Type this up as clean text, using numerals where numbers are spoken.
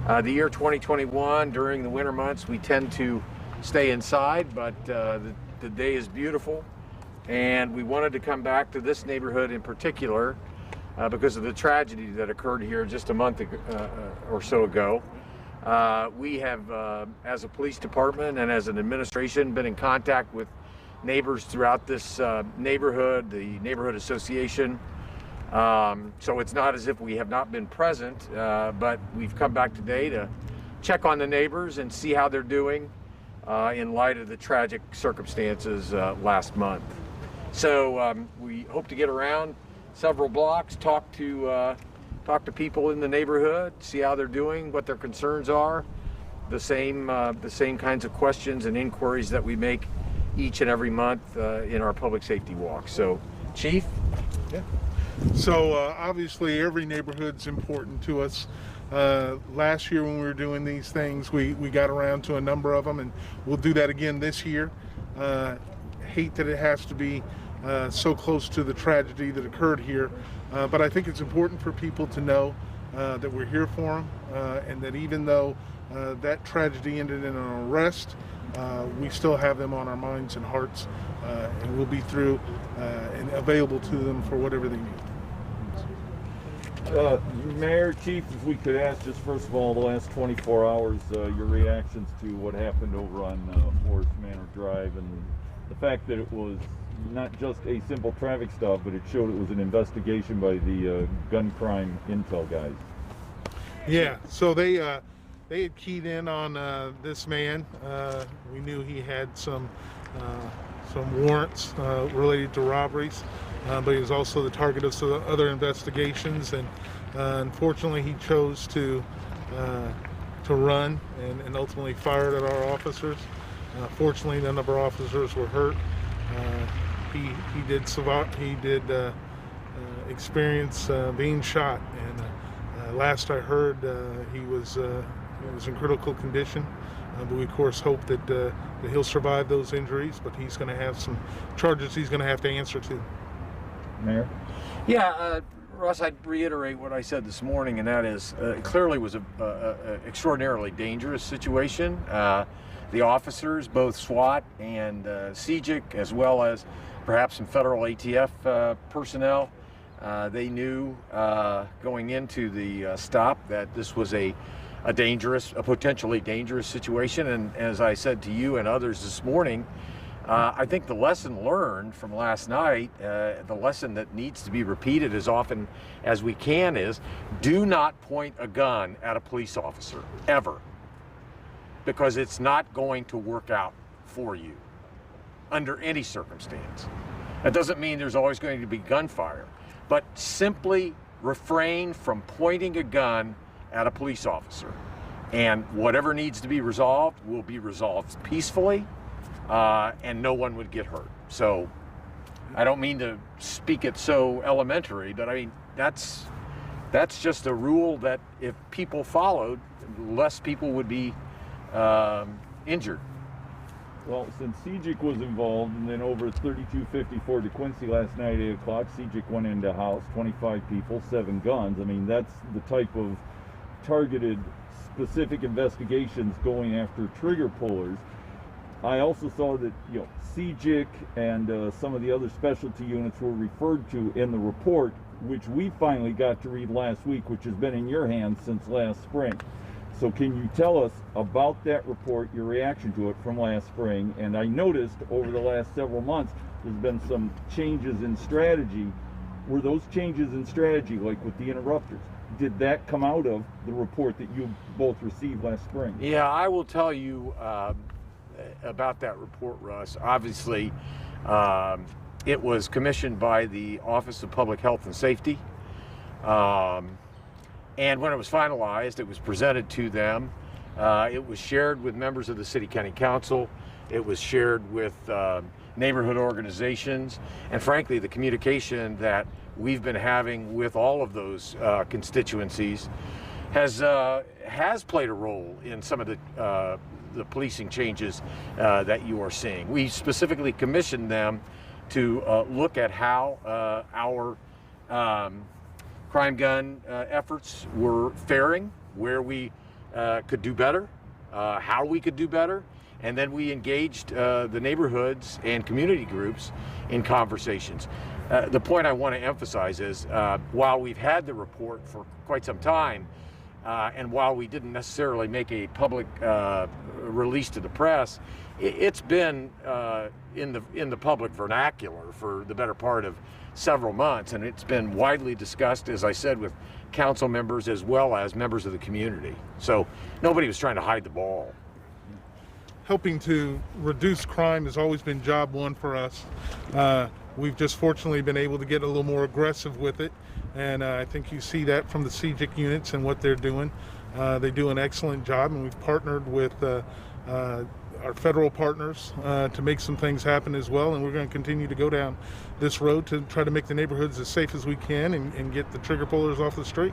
The year 2021, during the winter months, we tend to stay inside, but the day is beautiful, and we wanted to come back to this neighborhood in particular because of the tragedy that occurred here just a month or so ago. We have, as a police department and as an administration, been in contact with neighbors throughout this neighborhood, the neighborhood association. So it's not as if we have not been present, but we've come back today to check on the neighbors and see how they're doing in light of the tragic circumstances last month. So we hope to get around several blocks, talk to people in the neighborhood, see how they're doing, what their concerns are, the same kinds of questions and inquiries that we make each and every month in our public safety walk. So, Chief? Yeah. So obviously every neighborhood's important to us. Last year when we were doing these things, we got around to a number of them, and we'll do that again this year. Hate that it has to be so close to the tragedy that occurred here, but I think it's important for people to know that we're here for them, and that even though that tragedy ended in an arrest, we still have them on our minds and hearts, and we'll be through and available to them for whatever they need. Mayor, Chief, if we could ask just first of all, the last 24 hours, your reactions to what happened over on Forest Manor Drive, and the fact that it was not just a simple traffic stop, but it showed it was an investigation by the gun crime intel guys. Yeah, so they had keyed in on this man. We knew he had some warrants related to robberies, but he was also the target of some other investigations, and unfortunately he chose to run and ultimately fired at our officers. Fortunately, none of our officers were hurt. He did survive. He did experience being shot, and last I heard, he was in critical condition. But we of course hope that he'll survive those injuries. But he's going to have some charges he's going to have to answer to. Mayor? Yeah, Russ, I'd reiterate what I said this morning, and that is clearly was an extraordinarily dangerous situation. The officers, both SWAT and CJIC, as well as perhaps some federal ATF personnel, they knew going into the stop that this was a potentially dangerous situation. And as I said to you and others this morning, I think the lesson learned from last night, the lesson that needs to be repeated as often as we can, is do not point a gun at a police officer, ever. Because it's not going to work out for you under any circumstance. That doesn't mean there's always going to be gunfire, but simply refrain from pointing a gun at a police officer. And whatever needs to be resolved will be resolved peacefully, and no one would get hurt. So I don't mean to speak it so elementary, but I mean, that's just a rule that if people followed, less people would be injured. Well, since CJIC was involved, and then over 3254 DeQuincy last night at 8 o'clock, CJIC went into a house, 25 people, 7 guns. I mean, that's the type of targeted, specific investigations going after trigger pullers. I also saw that, CJIC and some of the other specialty units were referred to in the report, which we finally got to read last week, which has been in your hands since last spring. So can you tell us about that report, your reaction to it from last spring? And I noticed over the last several months, there's been some changes in strategy. Were those changes in strategy, like with the interrupters, did that come out of the report that you both received last spring? Yeah, I will tell you about that report, Russ. Obviously, it was commissioned by the Office of Public Health and Safety. And when it was finalized, it was presented to them. It was shared with members of the City County Council. It was shared with neighborhood organizations. And frankly, the communication that we've been having with all of those constituencies has played a role in some of the policing changes that you are seeing. We specifically commissioned them to look at how our crime gun efforts were faring, where we could do better, how we could do better, and then we engaged the neighborhoods and community groups in conversations. The point I want to emphasize is while we've had the report for quite some time, and while we didn't necessarily make a public release to the press, it's been in the public vernacular for the better part of several months, and it's been widely discussed, as I said, with council members as well as members of the community. So nobody was trying to hide the ball. Helping to reduce crime has always been job one for us. We've just fortunately been able to get a little more aggressive with it, and I think you see that from the CJIC units and what they're doing. They do an excellent job, and we've partnered with our federal partners to make some things happen as well, and we're going to continue to go down this road to try to make the neighborhoods as safe as we can and get the trigger pullers off the street.